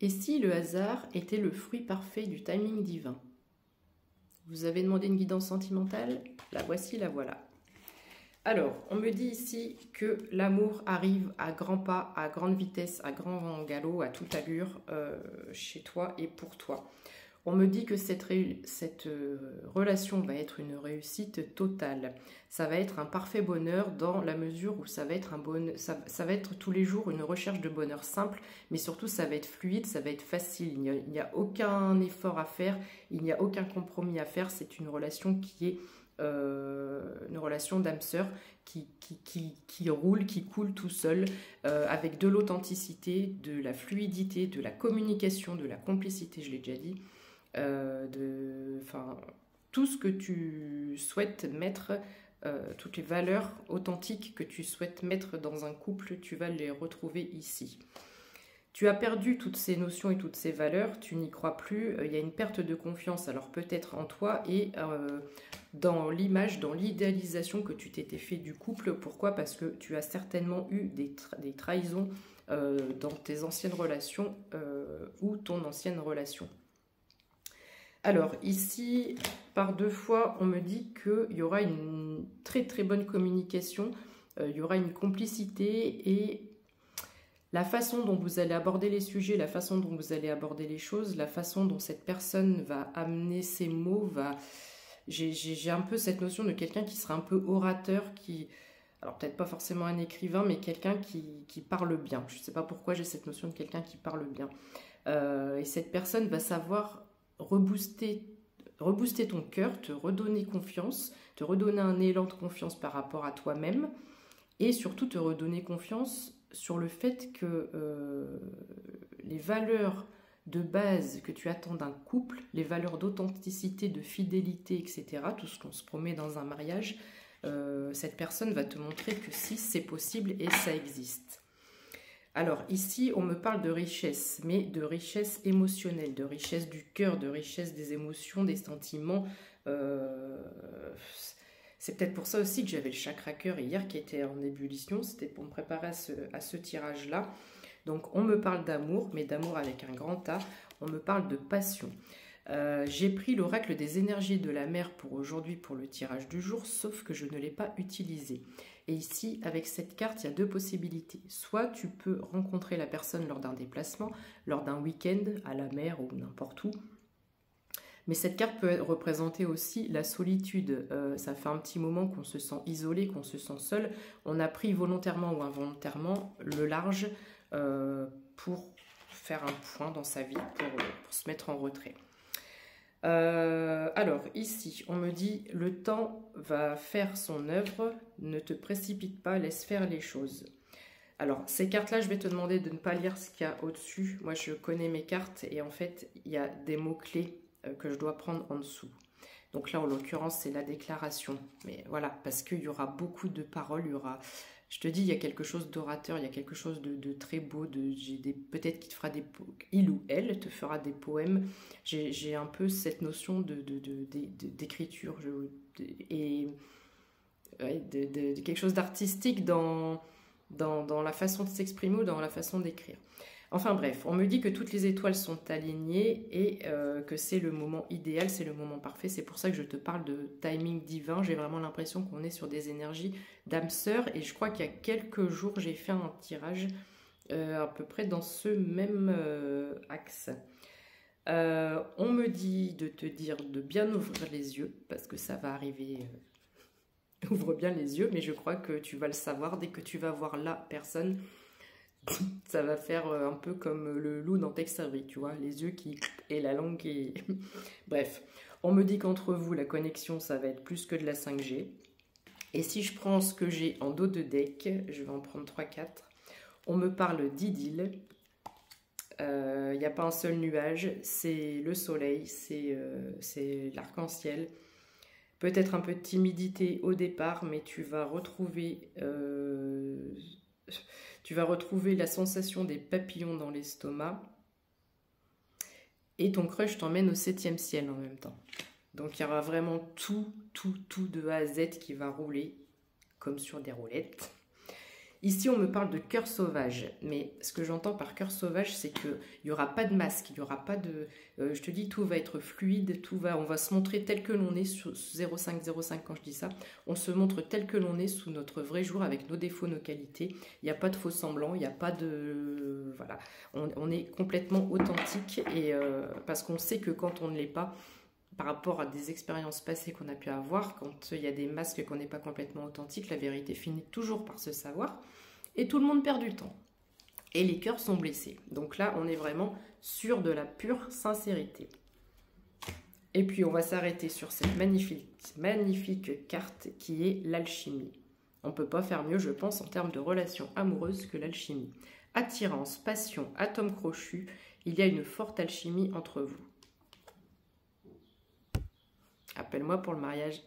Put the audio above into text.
Et si le hasard était le fruit parfait du timing divin? Vous avez demandé une guidance sentimentale? La voici, la voilà. Alors, on me dit ici que l'amour arrive à grands pas, à grande vitesse, à grand galop, à toute allure, chez toi et pour toi. On me dit que cette relation va être une réussite totale. Ça va être un parfait bonheur dans la mesure où ça va être ça va être tous les jours une recherche de bonheur simple, mais surtout ça va être fluide, ça va être facile. Il n'y a aucun effort à faire, il n'y a aucun compromis à faire. C'est une relation qui est une relation d'âme sœur qui roule, qui coule tout seul, avec de l'authenticité, de la fluidité, de la communication, de la complicité, je l'ai déjà dit. Tout ce que tu souhaites mettre, toutes les valeurs authentiques que tu souhaites mettre dans un couple, tu vas les retrouver ici. Tu as perdu toutes ces notions et toutes ces valeurs, tu n'y crois plus, il y a une perte de confiance, alors peut-être en toi et dans l'image, dans l'idéalisation que tu t'étais fait du couple. Pourquoi? Parce que tu as certainement eu des trahisons dans tes anciennes relations ou ton ancienne relation. Alors ici, par 2 fois, on me dit qu'il y aura une très très bonne communication, il y aura une complicité et la façon dont vous allez aborder les sujets, la façon dont vous allez aborder les choses, la façon dont cette personne va amener ses mots, j'ai un peu cette notion de quelqu'un qui sera un peu orateur, alors peut-être pas forcément un écrivain, mais quelqu'un qui parle bien. Je ne sais pas pourquoi j'ai cette notion de quelqu'un qui parle bien. Et cette personne va savoir rebooster ton cœur, te redonner confiance, te redonner un élan de confiance par rapport à toi-même et surtout te redonner confiance sur le fait que les valeurs de base que tu attends d'un couple, les valeurs d'authenticité, de fidélité, etc., tout ce qu'on se promet dans un mariage, cette personne va te montrer que si c'est possible et ça existe. Alors ici, on me parle de richesse, mais de richesse émotionnelle, de richesse du cœur, de richesse des émotions, des sentiments. C'est peut-être pour ça aussi que j'avais le chakra cœur hier qui était en ébullition, c'était pour me préparer à ce tirage-là. Donc on me parle d'amour, mais d'amour avec un grand A, on me parle de passion. J'ai pris l'oracle des énergies de la mer pour aujourd'hui, pour le tirage du jour, sauf que je ne l'ai pas utilisé. Et ici, avec cette carte, il y a 2 possibilités. Soit tu peux rencontrer la personne lors d'un déplacement, lors d'un week-end à la mer ou n'importe où. Mais cette carte peut représenter aussi la solitude. Ça fait un petit moment qu'on se sent isolé, qu'on se sent seul. On a pris volontairement ou involontairement le large pour faire un point dans sa vie, pour se mettre en retrait. Alors ici, on me dit le temps va faire son œuvre, ne te précipite pas, laisse faire les choses. Alors ces cartes-là, je vais te demander de ne pas lire ce qu'il y a au-dessus. Moi, je connais mes cartes et en fait, il y a des mots-clés que je dois prendre en dessous. Donc là, en l'occurrence, c'est la déclaration. Mais voilà, parce qu'il y aura beaucoup de paroles, il y aura... Je te dis, il y a quelque chose d'orateur, il y a quelque chose de très beau, peut-être qu'il te fera il ou elle te fera des poèmes. J'ai un peu cette notion d'écriture et de quelque chose d'artistique dans la façon de s'exprimer ou dans la façon d'écrire. Enfin bref, on me dit que toutes les étoiles sont alignées et que c'est le moment idéal, c'est le moment parfait. C'est pour ça que je te parle de timing divin. J'ai vraiment l'impression qu'on est sur des énergies d'âme sœur. Et je crois qu'il y a quelques jours, j'ai fait un tirage à peu près dans ce même axe. On me dit de te dire de bien ouvrir les yeux parce que ça va arriver. Ouvre bien les yeux, mais je crois que tu vas le savoir dès que tu vas voir la personne. Ça va faire un peu comme le loup dans Tex Avery, tu vois, les yeux qui... et la langue qui... Bref, on me dit qu'entre vous, la connexion, ça va être plus que de la 5G. Et si je prends ce que j'ai en dos de deck, je vais en prendre 3-4, on me parle d'idylle. Il n'y a pas un seul nuage, c'est le soleil, c'est l'arc-en-ciel. Peut-être un peu de timidité au départ, mais tu vas retrouver la sensation des papillons dans l'estomac. Et ton crush t'emmène au 7e ciel en même temps. Donc il y aura vraiment tout de A à Z qui va rouler comme sur des roulettes. Ici, on me parle de cœur sauvage, mais ce que j'entends par cœur sauvage, c'est qu'il n'y aura pas de masque, il n'y aura pas de... je te dis, tout va être fluide, on va se montrer tel que l'on est, sur 0505 quand je dis ça, on se montre tel que l'on est sous notre vrai jour, avec nos défauts, nos qualités, il n'y a pas de faux semblants, il n'y a pas de... Voilà, on est complètement authentique, et parce qu'on sait que quand on ne l'est pas, par rapport à des expériences passées qu'on a pu avoir, quand il y a des masques qu'on n'est pas complètement authentique, la vérité finit toujours par se savoir. Et tout le monde perd du temps. Et les cœurs sont blessés. Donc là, on est vraiment sur de la pure sincérité. Et puis, on va s'arrêter sur cette magnifique carte qui est l'alchimie. On ne peut pas faire mieux, je pense, en termes de relations amoureuses que l'alchimie. Attirance, passion, atome crochu, il y a une forte alchimie entre vous. Appelle-moi pour le mariage.